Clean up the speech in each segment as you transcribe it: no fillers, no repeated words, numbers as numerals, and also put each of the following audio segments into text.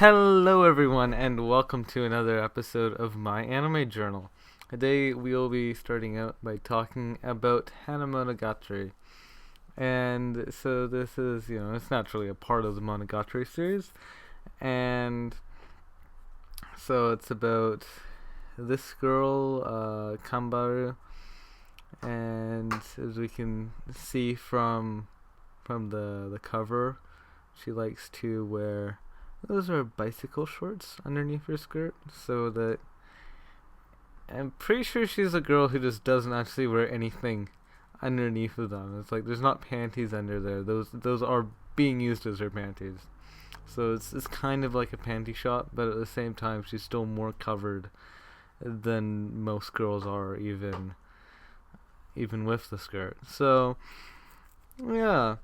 Hello, everyone, and welcome to another episode of my anime journal. Today, we will be starting out by talking about Hanamonogatari. And so, this is, it's naturally a part of the Monogatari series. And so, it's about this girl, Kambaru. And as we can see from the cover, she likes to wear. Those are bicycle shorts underneath her skirt, so that I'm pretty sure she's a girl who just doesn't actually wear anything underneath of them. It's like there's not panties under there. Those are being used as her panties. So it's kind of like a panty shot, but at the same time she's still more covered than most girls are, even with the skirt. So yeah.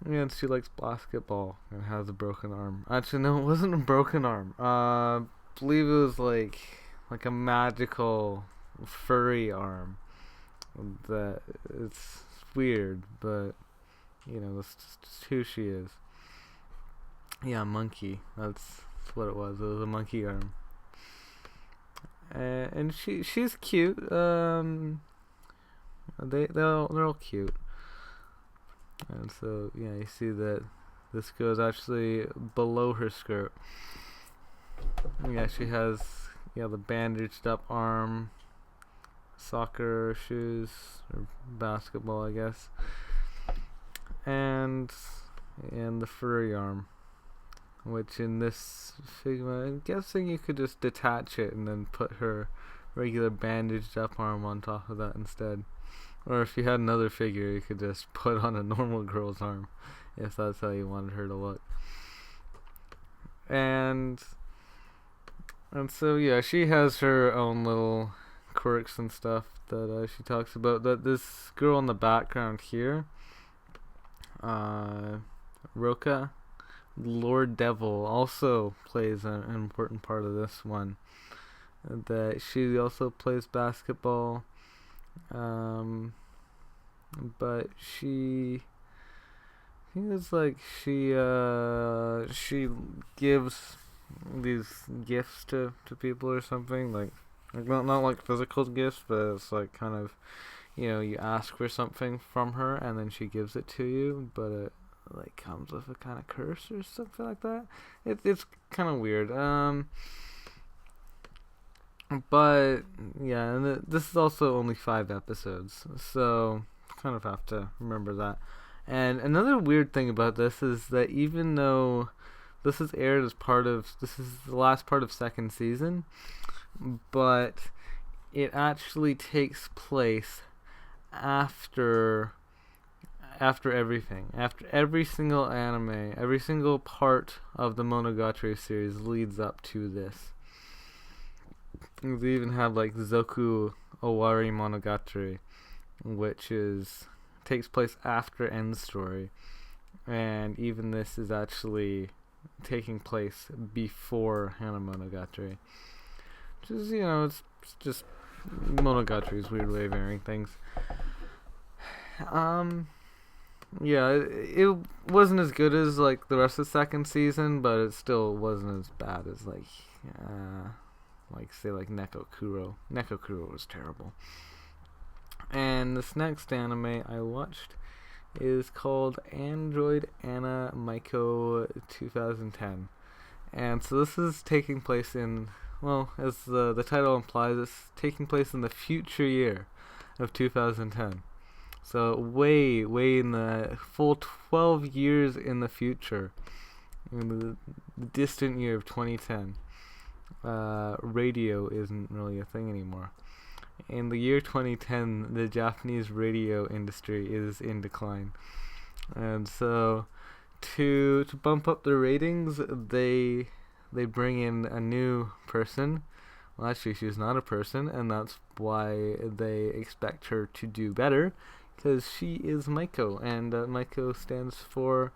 Yeah, she likes basketball and has a broken arm. Actually, no, it wasn't a broken arm. I believe it was like a magical furry arm. That it's weird, but that's just who she is. Yeah, monkey. That's what it was. It was a monkey arm. And she's cute. They're all cute. And so, yeah, you see that this goes actually below her skirt. Yeah, she has, the bandaged up arm, soccer shoes, or basketball, I guess, and the furry arm, which in this figure, I'm guessing you could just detach it and then put her regular bandaged up arm on top of that instead. Or if you had another figure, you could just put on a normal girl's arm, if that's how you wanted her to look. And so yeah, she has her own little quirks and stuff that she talks about. That this girl in the background here, Roka, Lord Devil, also plays an important part of this one. That she also plays basketball. But she gives these gifts to people or something, like not like physical gifts, but it's like kind of, you ask for something from her and then she gives it to you, but it like comes with a kind of curse or something like that. It's kind of weird. But yeah, and this is also only 5 episodes, so kind of have to remember that. And another weird thing about this is that even though this is aired as this is the last part of second season, but it actually takes place after everything, after every single anime, every single part of the Monogatari series leads up to this. They even have like Zoku Owari Monogatari, which takes place after End Story, and even this is actually taking place before Hanamonogatari. Which is, it's just Monogatari's weird way of airing things. Yeah, it wasn't as good as like the rest of the second season, but it still wasn't as bad as say Nekokuro. Nekokuro was terrible. And this next anime I watched is called Android Anna Maico 2010. And so this is taking place in, well, as the title implies, it's taking place in the future year of 2010. So way in the full 12 years in the future, in the distant year of 2010. Radio isn't really a thing anymore. In the year 2010, the Japanese radio industry is in decline, and so to bump up their ratings, they bring in a new person. Well, actually, she's not a person, and that's why they expect her to do better, because she is Maico, and Maico stands for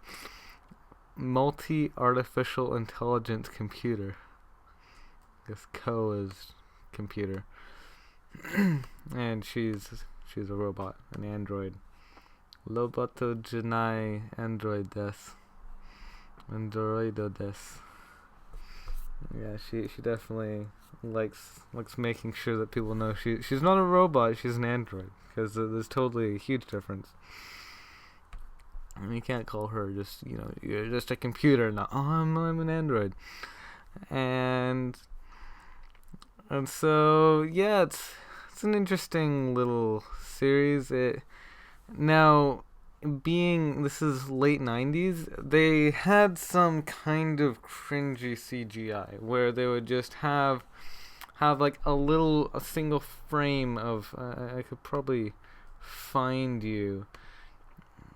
Multi-Artificial Intelligence Computer. I guess Co is computer. And she's a robot, an android. Roboto Janai android desu. Androido des. Yeah, she definitely likes making sure that people know she's not a robot, she's an android, because there's totally a huge difference. And you can't call her just, you're just a computer. No, I'm an android. And so yeah, it's an interesting little series. Now, being this is late 90s, they had some kind of cringy CGI where they would just have like a single frame of I could probably find you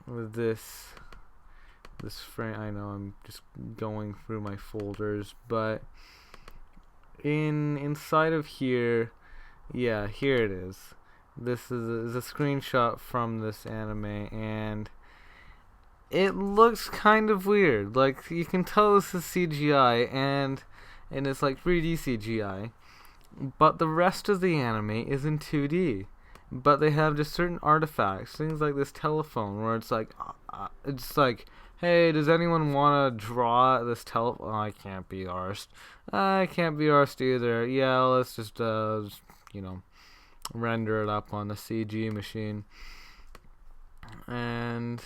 with this frame. I know I'm just going through my folders, but inside of here, yeah, here it is. This is a screenshot from this anime, and it looks kind of weird. Like, you can tell this is CGI, and it's like 3D CGI, but the rest of the anime is in 2D. But they have just certain artifacts, things like this telephone, where it's like, hey, does anyone want to draw this telephone? Oh, I can't be arsed. I can't be arsed either. Yeah, let's just render it up on the CG machine. And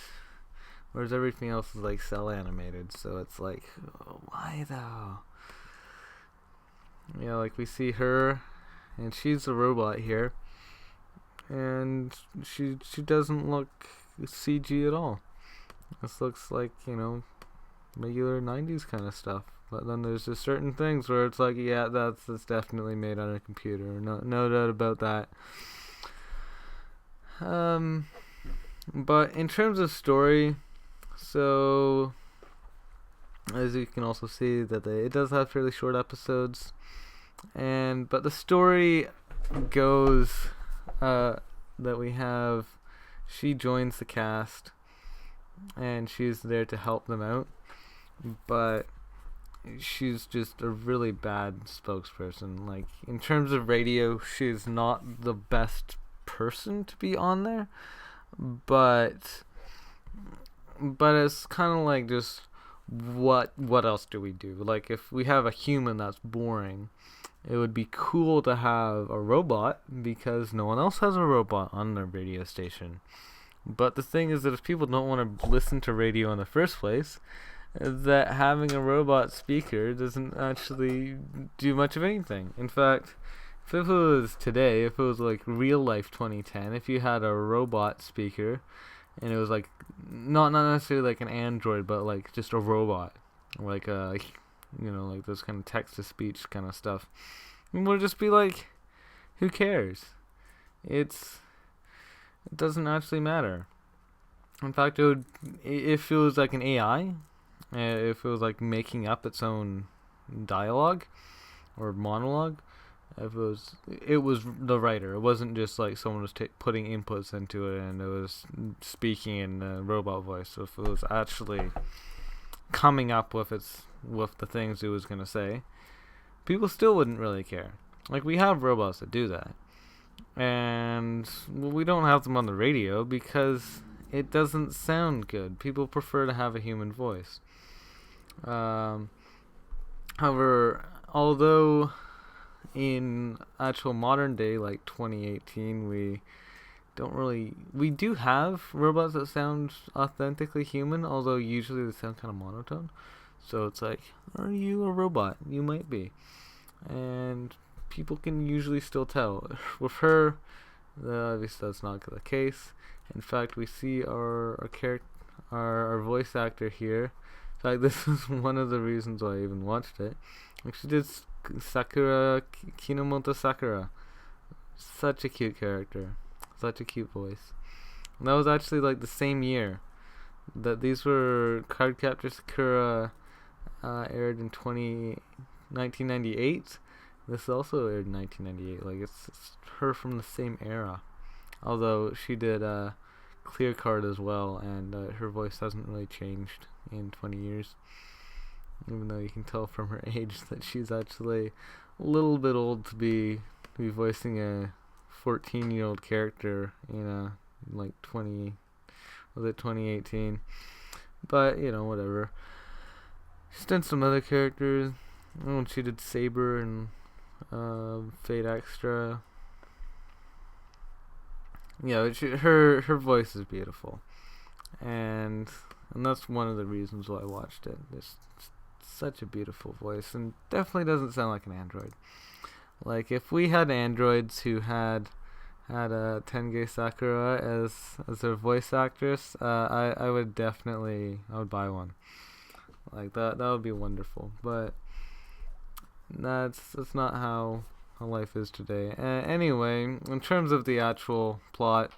whereas everything else is like cell animated, so it's like, why though? Yeah, like we see her, and she's a robot here, and she doesn't look CG at all. This looks like, regular 90s kind of stuff. But then there's just certain things where it's like, yeah, that's definitely made on a computer. No doubt about that. But in terms of story, so as you can also see that it does have fairly short episodes, but the story goes that we have, she joins the cast, and she's there to help them out, but she's just a really bad spokesperson. Like, in terms of radio, she's not the best person to be on there, but it's kind of like, just what else do we do? Like, if we have a human, that's boring. It would be cool to have a robot, because no one else has a robot on their radio station. But the thing is that if people don't want to listen to radio in the first place, that having a robot speaker doesn't actually do much of anything. In fact, if it was today, if it was like real life 2010, if you had a robot speaker, and it was like not necessarily like an android, but like just a robot, like like those kind of text to speech kind of stuff, it would just be like, who cares? It doesn't actually matter. In fact, if it was like an AI, if it was like making up its own dialogue or monologue, if it was the writer. It wasn't just like someone was putting inputs into it and it was speaking in a robot voice. So if it was actually coming up with the things it was gonna say, people still wouldn't really care. Like, we have robots that do that, and we don't have them on the radio because it doesn't sound good. People prefer to have a human voice. However, although in actual modern day, like 2018, we do have robots that sound authentically human, although usually they sound kind of monotone. So it's like, are you a robot? You might be. And people can usually still tell. With her, obviously that's not the case. In fact, we see our voice actor here. In fact, this is one of the reasons why I even watched it. Like, she did Sakura, Kinomoto Sakura. Such a cute character. Such a cute voice. And that was actually like the same year that these were Cardcaptor Sakura aired in 1998. This also aired in 1998. Like, it's her from the same era. Although she did Clear Card as well, and her voice hasn't really changed in 20 years. Even though you can tell from her age that she's actually a little bit old to be voicing a 14-year-old character in like 2018. But whatever. She's done some other characters. Oh, she did Saber and Fate Extra. Yeah, her voice is beautiful, and that's one of the reasons why I watched it. It's such a beautiful voice, and definitely doesn't sound like an android. Like if we had androids who had Tenge Sakura as their voice actress, I would buy one. Like that would be wonderful. But that's not how life is today. Anyway, in terms of the actual plot,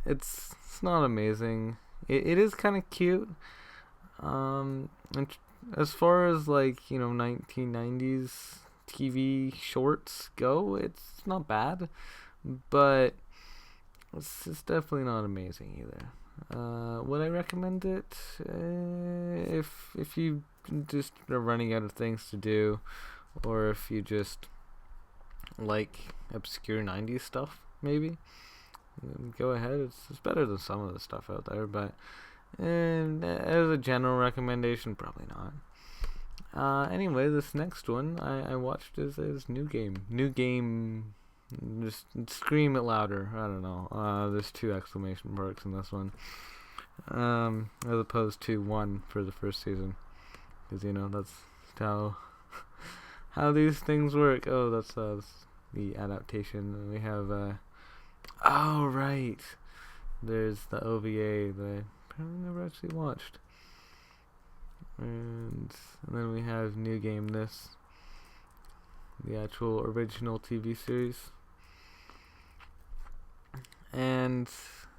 it's not amazing. It is kind of cute. And as far as 1990s TV shorts go, it's not bad, but it's definitely not amazing either. Would I recommend it? If you just are running out of things to do, or if you just like obscure 90s stuff, maybe go ahead. It's better than some of the stuff out there, but as a general recommendation, probably not. Anyway, this next one I watched is New Game. New Game, just scream it louder. I don't know. There's 2 exclamation marks in this one, as opposed to 1 for the first season, because that's how these things work. Oh, that's the adaptation. And we have oh right, there's the OVA that I apparently never actually watched. And then we have New Game, the actual original TV series. And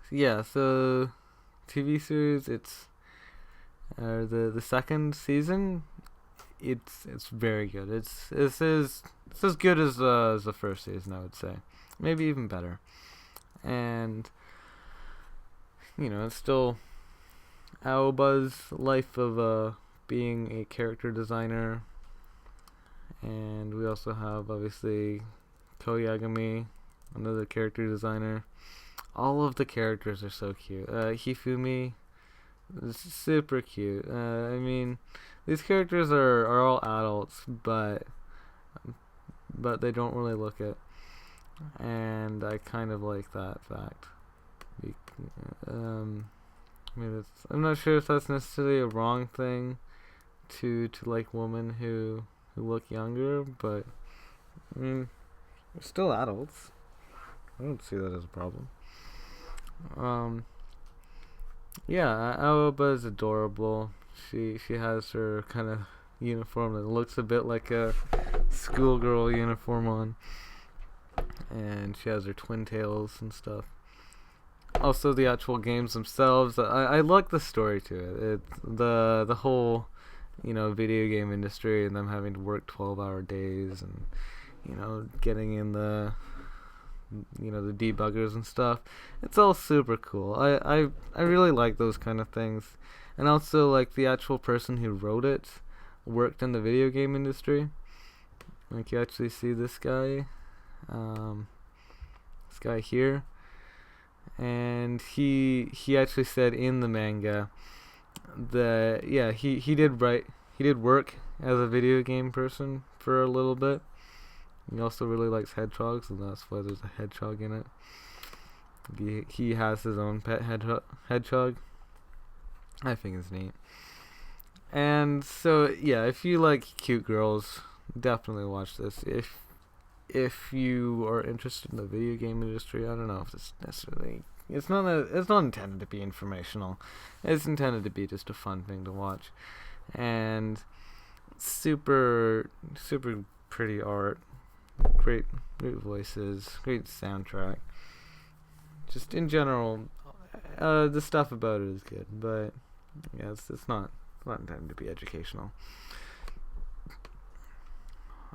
yeah, so TV series, it's the second season. It's very good. It's as good as the first season, I would say, maybe even better. And it's still Aoba's life of being a character designer, and we also have obviously Koyagami, another character designer. All of the characters are so cute. Hifumi is super cute. I mean, these characters are all adults, but they don't really look it, and I kind of like that fact. I mean, I'm not sure if that's necessarily a wrong thing to like women who look younger, but I mean, they're still adults. I don't see that as a problem. Yeah, Aoba is adorable. She has her kind of uniform that looks a bit like a schoolgirl uniform on, and she has her twin tails and stuff. Also, the actual games themselves, I like the story to it. It's the whole video game industry and them having to work 12-hour days, and getting in the debuggers and stuff. It's all super cool. I really like those kind of things. And also, like, the actual person who wrote it worked in the video game industry. Like, you actually see this guy here, and he actually said in the manga that he did work as a video game person for a little bit. He also really likes hedgehogs, and that's why there's a hedgehog in it. He has his own pet hedgehog. I think it's neat. And so yeah, if you like cute girls, definitely watch this. If you are interested in the video game industry, I don't know if it's necessarily. It's not intended to be informational. It's intended to be just a fun thing to watch, and super pretty art, great voices, great soundtrack. Just in general, the stuff about it is good, but yeah, it's not intended to be educational.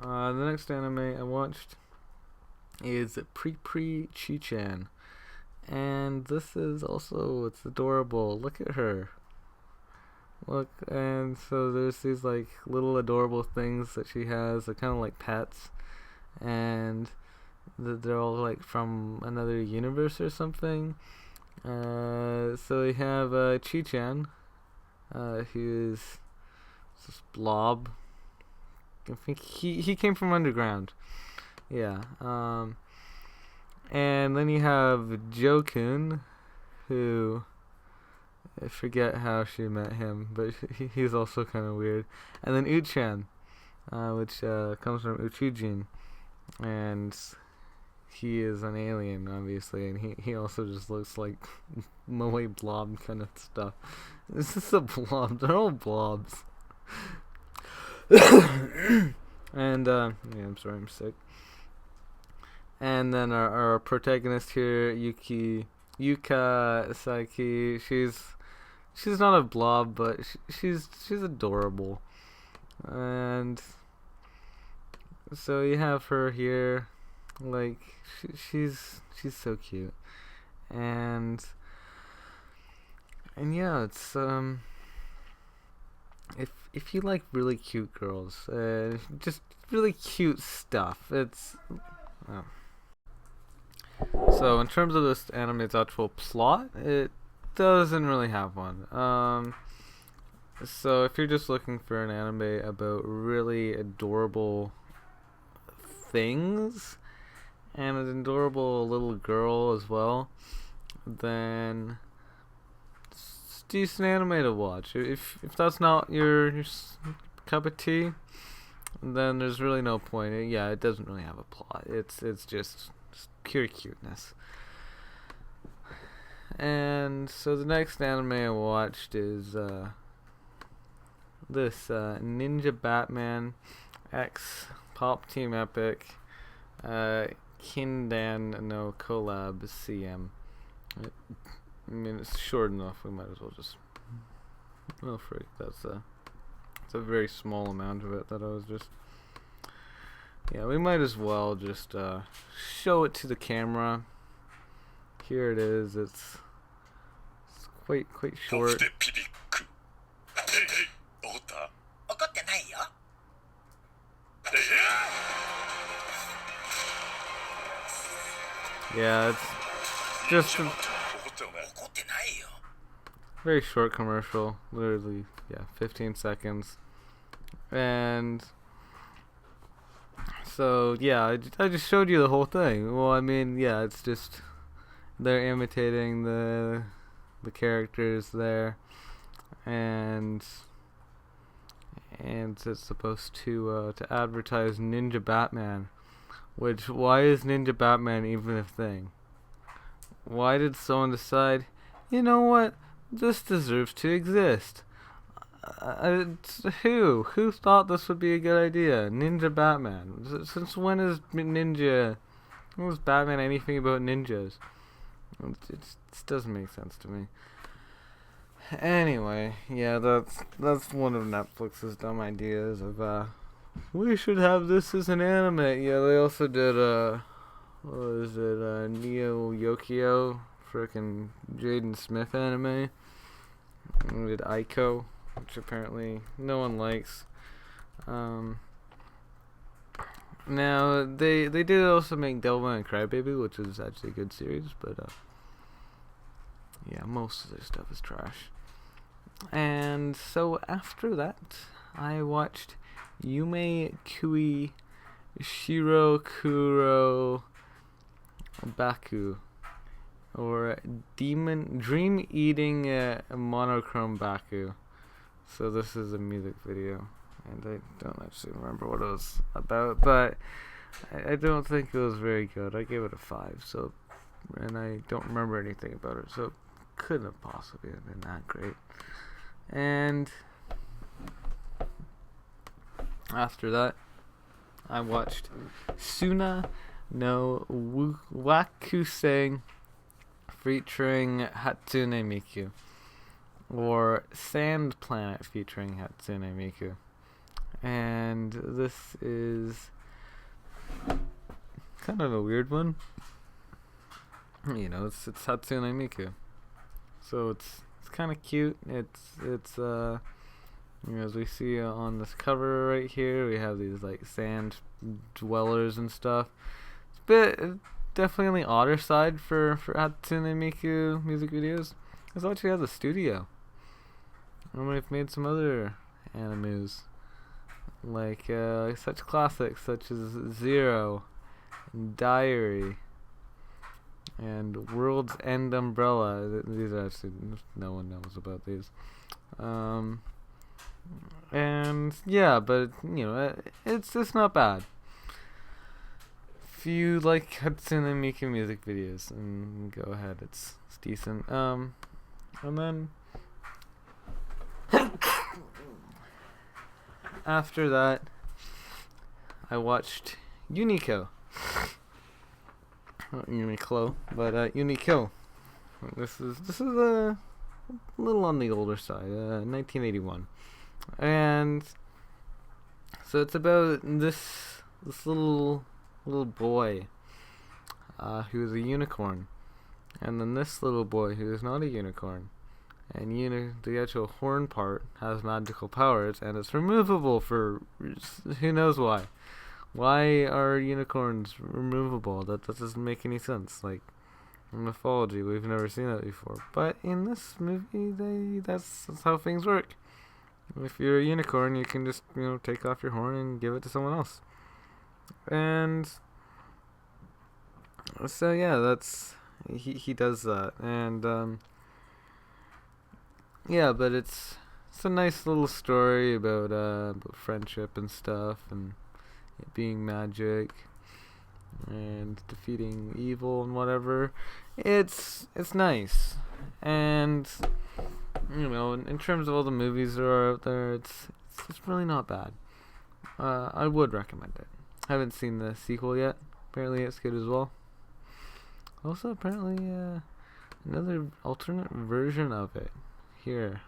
The next anime I watched is Pri Chi-chan, and this is also, it's adorable. Look at her. Look, and so there's these like little adorable things that she has. They're kind of like pets, and they're all like from another universe or something. So we have Chi-chan, who's this blob. I think he came from underground. Yeah. And then you have Jokun, who I forget how she met him, but he's also kind of weird. And then Uchan, which comes from Uchujin, and he is an alien, obviously, and he also just looks like Moe blob kind of stuff. This is a blob. They're all blobs. And yeah, I'm sorry, I'm sick. And then our protagonist here, Yuka Saiki, she's not a blob, but she's adorable. And so you have her here, like she's so cute. And yeah, it's if you like really cute girls, just really cute stuff, it's So in terms of this anime's actual plot, it doesn't really have one. So if you're just looking for an anime about really adorable things and an adorable little girl as well, then it's a decent anime to watch. If that's not your cup of tea, then there's really no point. Yeah, it doesn't really have a plot. It's just pure cuteness. And so the next anime I watched is this Ninja Batman X Pop Team Epic Kindan no Collab CM. I mean, it's short enough, we might as well just... Oh, freak, it's a very small amount of it that I was just... Yeah, we might as well just show it to the camera. Here it is. It's quite short. Yeah, it's just a very short commercial. Literally, yeah, 15 seconds. And so yeah, I just showed you the whole thing. Well, I mean, yeah, it's just they're imitating the characters there, and it's supposed to advertise Ninja Batman. Which, why is Ninja Batman even a thing? Why did someone decide, you know what, this deserves to exist? Who thought this would be a good idea? Ninja Batman. Since when is Batman anything about ninjas? It doesn't make sense to me. Anyway, yeah, that's one of Netflix's dumb ideas of we should have this as an anime. Yeah, they also did what was it, Neo Yokio, frickin' Jaden Smith anime. And we did Aiko, which apparently no one likes. Now they did also make Devilman and Crybaby, which is actually a good series, but yeah, most of their stuff is trash. And so after that, I watched Yume Kui Shiro Kuro Baku, or Dream Eating Monochrome Baku. So this is a music video, and I don't actually remember what it was about, but I don't think it was very good. I gave it a 5, so, and I don't remember anything about it, so it couldn't have possibly have been that great. And after that, I watched Suna no Wakusei featuring Hatsune Miku, or Sand Planet featuring Hatsune Miku. And this is kind of a weird one. You know, it's Hatsune Miku, so it's kind of cute. It's you know, as we see on this cover right here, we have these like sand dwellers and stuff. It's a bit definitely on the odder side for Hatsune Miku music videos. It's actually has a studio. I mean, they've made some other animes, like such classics such as Zero, and Diary, and World's End Umbrella. These are actually, no one knows about these. And yeah, but it's not bad. If you like Hatsune Miku music videos, and go ahead, it's decent. And then after that, I watched Uniqlo. Not Uniqlo, but Uniqlo. This is a little on the older side, 1981, and so it's about this little boy who is a unicorn, and then this little boy who is not a unicorn, and the actual horn part has magical powers, and it's removable for who knows why. Why are unicorns removable? That doesn't make any sense. Like, in mythology, we've never seen that before. But in this movie, that's how things work. If you're a unicorn, you can just take off your horn and give it to someone else. And so yeah, that's he does that, and yeah, but it's a nice little story about friendship and stuff, and it being magic and defeating evil and whatever. It's nice, and in terms of all the movies that are out there, it's really not bad. I would recommend it. I haven't seen the sequel yet. Apparently it's good as well. Also, apparently another alternate version of it here.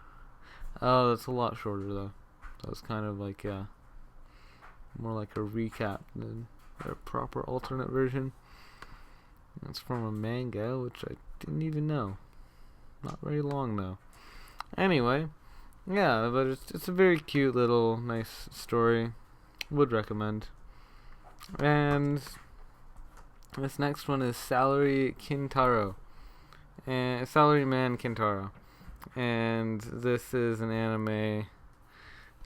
Oh, that's a lot shorter though. So it's kind of like more like a recap than a proper alternate version. It's from a manga, which I didn't even know. Not very long though. Anyway, yeah, but it's a very cute little nice story. Would recommend. And this next one is Kintarou, and Salaryman Kintarou, and this is an anime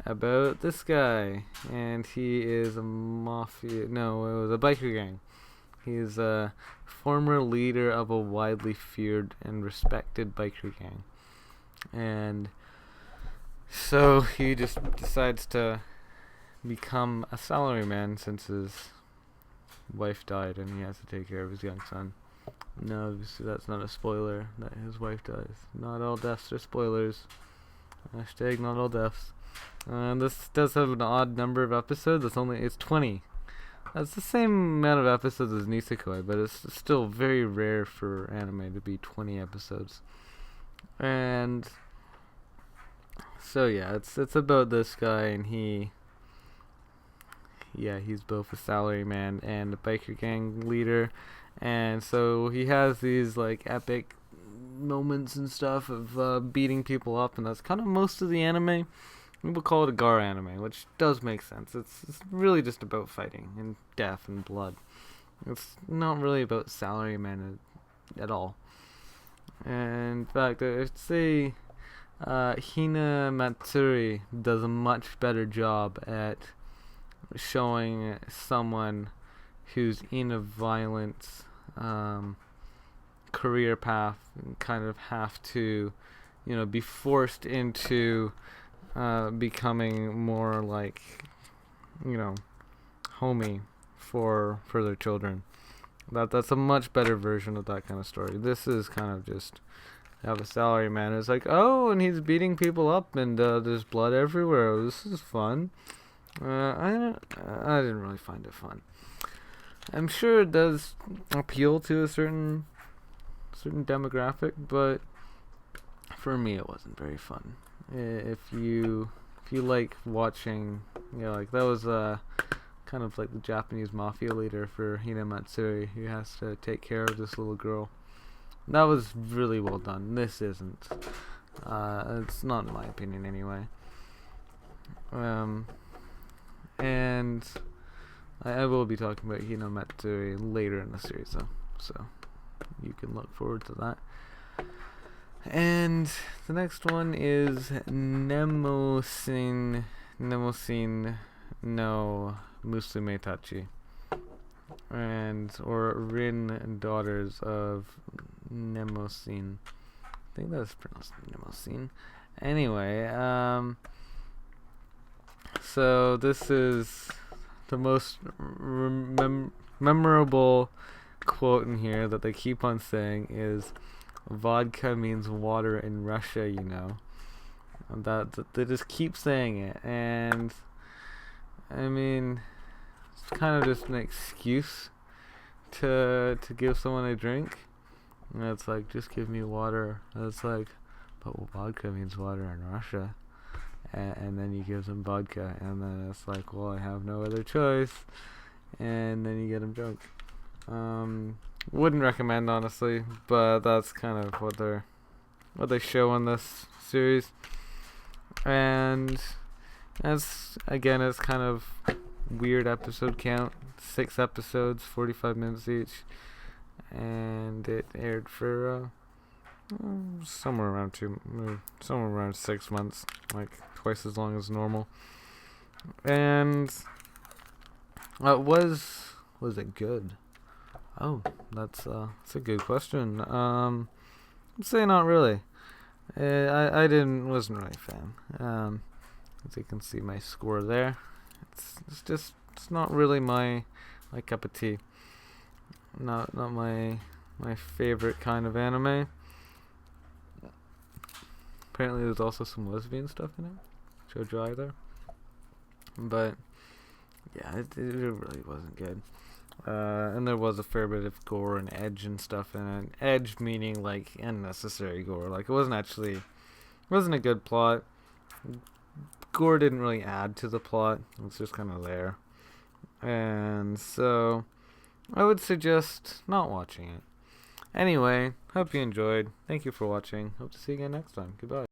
about this guy, and he is a biker gang. He's a former leader of a widely feared and respected biker gang, and so he just decides to become a salaryman since his wife died and he has to take care of his young son. No, obviously that's not a spoiler that his wife dies. Not all deaths are spoilers. Hashtag not all deaths. This does have an odd number of episodes. It's 20. That's the same amount of episodes as Nisekoi, but it's still very rare for anime to be 20 episodes. And so yeah, it's about this guy, and he's both a salaryman and a biker gang leader, and so he has these like epic moments and stuff of beating people up, and that's kind of most of the anime. People call it a gar anime, which does make sense. It's really just about fighting and death and blood. It's not really about salaryman at all. And in fact, I'd say Hina does a much better job at showing someone who's in a violent career path and kind of have to be forced into becoming more like homey for their children. That's a much better version of that kind of story. This is kind of just have a salaryman who's like, oh, and he's beating people up, and there's blood everywhere. Oh, this is fun. I didn't really find it fun. I'm sure it does appeal to a certain demographic, but for me it wasn't very fun. If you like watching, like that was kind of like the Japanese mafia leader for Hinamatsuri, who has to take care of this little girl. That was really well done. This isn't. It's not in my opinion anyway. And I will be talking about Hinamatsuri later in the series, though, so you can look forward to that. And the next one is Nemosine no Musumetachi, and or Rin Daughters of Nemosine. I think that's pronounced Nemosine. Anyway, so this is the most memorable quote in here that they keep on saying is, "Vodka means water in Russia, you know." And that they just keep saying it, and I mean, it's kind of just an excuse to give someone a drink. And it's like, just give me water. And it's like, but vodka means water in Russia. And then you give them vodka, and then it's like, well, I have no other choice. And then you get them drunk. Wouldn't recommend, honestly, but that's kind of what they show in this series. And as again, it's kind of weird episode count. 6 episodes, 45 minutes each, and it aired for somewhere around 6 months, like twice as long as normal. And was it good? Oh, that's a good question. I'd say not really. I wasn't really a fan. As you can see, my score there. It's not really my cup of tea. Not my favorite kind of anime. Apparently, there's also some lesbian stuff in it. Shoujo either. But yeah, it really wasn't good. And there was a fair bit of gore and edge and stuff in it. Edge meaning like unnecessary gore. Like it wasn't a good plot. Gore didn't really add to the plot. It was just kind of there. And so I would suggest not watching it. Anyway, hope you enjoyed. Thank you for watching. Hope to see you again next time. Goodbye.